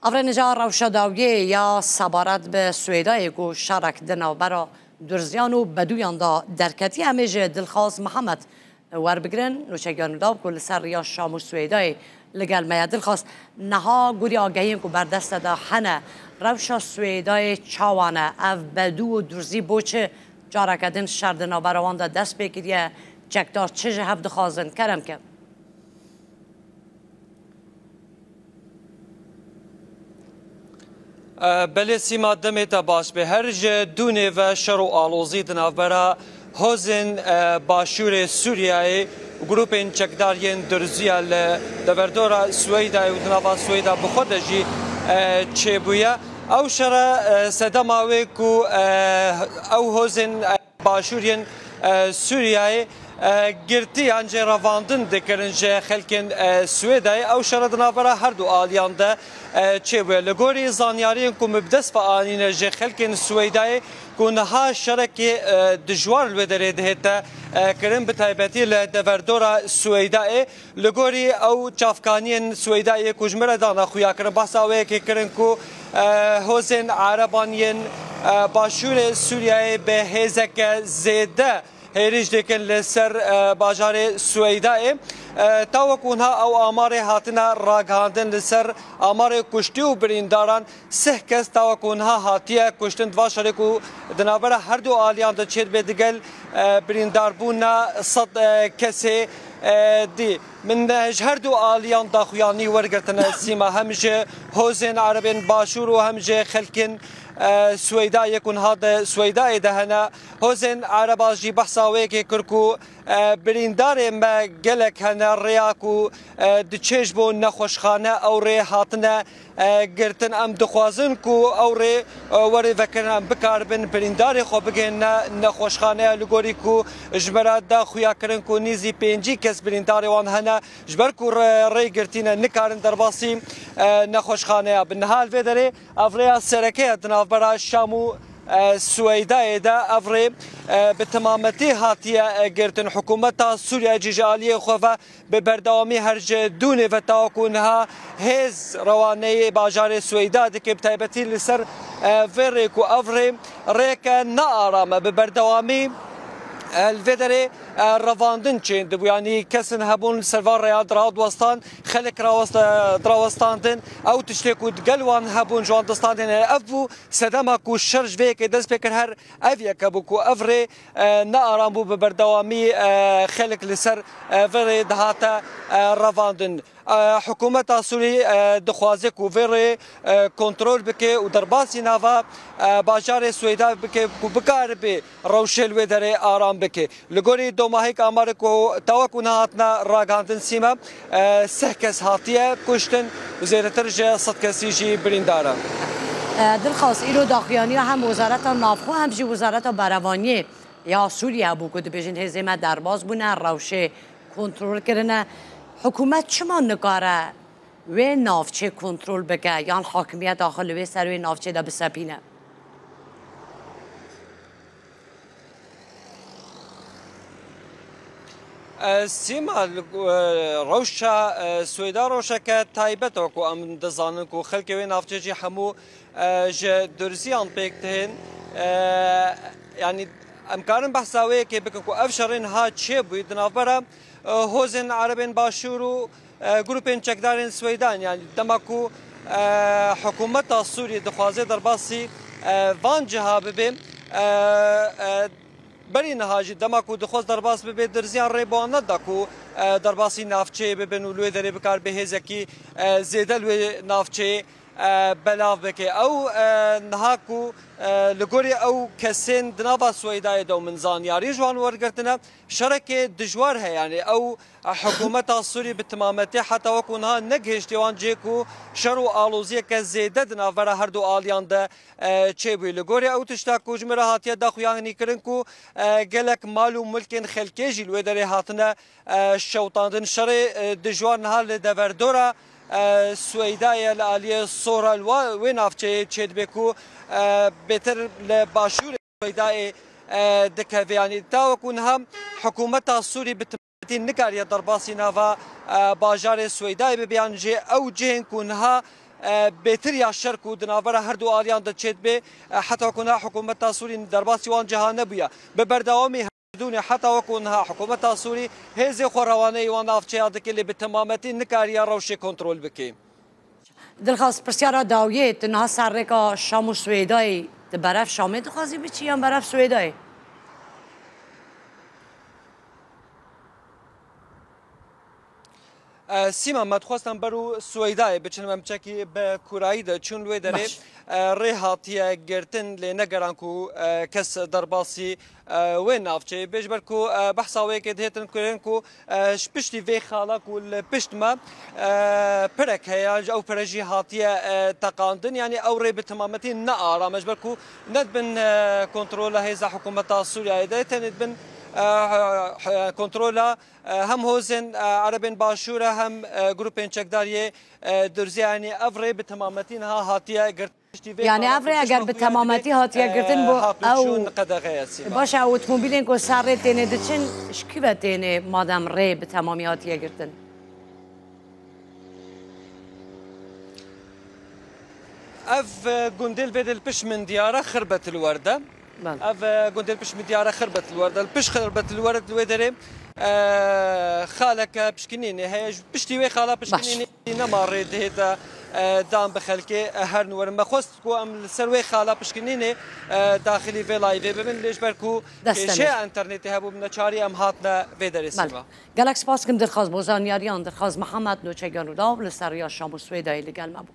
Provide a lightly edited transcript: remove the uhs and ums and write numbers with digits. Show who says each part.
Speaker 1: افرنجا روشداویه یا سبارت به سویدای گو شرک دناوبرا درزیان و بدویان دا درکتی همیشه دلخواست محمد وربگرن نوچگیان داب کل سر یا شام و سویدای لگل میا دلخواست نها گوری آگهیم که بردست دا حنه روشا سویدای چاوانه اف بدو و درزی بوچه جارکدن شر دناوبروان دا دست بگیریه چکدار چه هفت خوازن کرم که
Speaker 2: بله سیما دمت باش به هر دونه و شر و آلوزی دنابرا حوزن باشور سوریای گروپین چکدارین درزیال دوردورا سویدا و دنابا سویدا بخودجی چه بویا او شر سدماوی کو او حوزن باشورین سوریای گرتی انجه رواندن دکرن جه خلکن سویدای او شرط نابرا هر دو آلیان ده چه بوی لگوری زانیارین که مبدس با آنین جه خلکن سویدای که نها شرک دجوار الودره دهتا کرن بتایبتی لدوردورا سویدای لگوری او چافکانین سویدای کجمره دانا خویا کرن بحثاوه که کرن که حوزن عربانین باشور سوریای به هزک زیده هیریج دکن لسر باجار سویدای تاوکونها او آمار هاتنا راگهاندن لسر آمار کشتی و برینداران سه کس تاوکونها هاتیه کشتن دواشاره کو دنابره هر دو آلیان دا چید بدگل بریندار بونا صد کسی دی من هر دو آلیان دا خویانی ورگرتن سیما همجه حوزن عربین باشور و همجه خلکن سويدا يكون هذا سويدا دهنا هوزن عرباجي بحثاوي كركو بريندار ما قالك هنا رياكو دتشيج بو نخوشخانه او ري هاتنا قرتن ام دخوازن كو او ري وري فكرنا بكاربن بريندار خو بگنا نخوشخانه لغوريكو جبرات دا خويا كرنكو نيزي بينجي كس بريندار وان هنا جبركو ري قرتينا نكارن درباسي نخوشخانه بالنهال فيدري افريا سركه برا شامو سويدا دا افري بتمامتي هاتيه قرتن حكومه سوريا جيجاليه خوفا ببردوامي هرج دون فتاكونها هز رواني باجار سويدا دك بتايبتي لسر فيريكو افري ريكا نارم ببردوامي الفيدري رواندن چند بو يعني كسن هبون سرفار رياض راد وستان خلق راوستاندن او تشتكو دقلوان هبون جوان دستاندن افو سدما كو شرج فيك دس بكر هر افيا كبوكو افري نارام بو ببردوامي خلق لسر فري دهاتا رواندن حکومت سوری دخوازه کو وری کنترل بکه و درباسی نوا باجار سویدا بکه کو بکار به روشل و در آرام بکه لگوری دو ماهی کامر کو توکو نهاتنا راگاندن سیما سه کس هاتیه کشتن زیرتر جه صد کسی جی برینداره
Speaker 1: دلخواست ایرو داخلیانی هم وزارت نافخو هم جی وزارت بروانی یا سوریه بو که بجن هزیمه درباز بونه روشه کنترل کرنه حکومت چما نکاره و نافچه کنترل بگه یا حاکمیت داخل و سر و نافچه دا بسپینه
Speaker 2: سیما روشا سویدا روشا که تایبت و کو ام دزانن کو خلک و نافچه جی همو ج درزیان پیکتهن یعنی امکان بحثاوی که بکن کو افشارین ها چه بود نافبره هوزن عربين باشورو جروبين چکدارين سويدان يعني دمكو حكومة سوريا دخوازي درباسي وان جها ببين برين هاجي دمكو دخواز درباس ببين درزيان ريبوان ندكو درباسي نافچه ببين ولوي دري بكار بهزكي زيده لوي نافچه بلاف بكي او نهاكو لگوری او کسین دنابا سویدای دو من زانیاری جوان ورگرتنا شرک دجوار ہے یعنی او حکومت سوری بتمامتی حتی وکونها نگهش دیوان جیکو شرو آلوزی که زیده دنافره هر دو آلیان ده چه بوی لگوری او تشتاکو جمره هاتیه دا خویانی کرن کو گلک مالو ملکن خلکی جلوی داره هاتنه شوطاندن شر دجوار نها لدوردورا سويدايا لاليه صورة وين افچه چد بكو بهتر لباشور سويداي دكه يعني تاوكون هم حكومه السوري نكاريا درباسي نافا باجار سويداي ببيان جي او جين كونها بهتر یا شرک و دناور هر دو آلیان دچیت به حتی کنها حکومت سوری درباسی وان جهان نبویا به برداوامی دون حتی وکنها حکومت سوری هزی خوروانه وان افچه دکلی به تمامتی نکاریا روش کنترل بکی.
Speaker 1: دلخواست پرسیارا داویه تنها سرکا شام و سویدای برف شامه دخوازی بچی یا برف سویدای؟
Speaker 2: سیما مدخواستم برو سویدای بچنم چکی به کورایی ده چون لوی داره ریحاتیه گرتن لنگران کو کس درباسی و نافچه بجبر کو بحثاوی که دهتن کرن کو پشتی وی خالا کو پشت ما پرک هیا او پرجی هاتیه تقاندن یعنی او ری به تمامتی نه آرام مجبر کو ندبن کنترل هیزا حکومت سوریه ده تندبن کنترل هم هوزن عربین باشوره هم گروپین چکداری درزیانی افری به تمامتی ها هاتیه گرت
Speaker 1: یعنی افری اگر به تمامتی هاتیه گرتن بو او باشه اتومبیلین کو سر تینه دچن شکیو تینه مادام ری به تمامی هاتیه گرتن
Speaker 2: اف گندل بدل پش من دیاره خربت الورده اف قلت البش مديارة خربت الورد البش خربت الورد الودري خالك بشكنيني هي بشتي وي خاله بشكنيني نمر هذا دام بخلكي هر نور ما خصكو ام السروي خاله بشكنيني داخلي في لايف بمن ليش بركو شيء انترنت هبو من چاري ام هاتنا فيدر اسمه
Speaker 1: گالکس پاس کم درخواست بوزانیاریان درخواست محمد نوچگانو داو لسریا شام و سویدای لگل مبو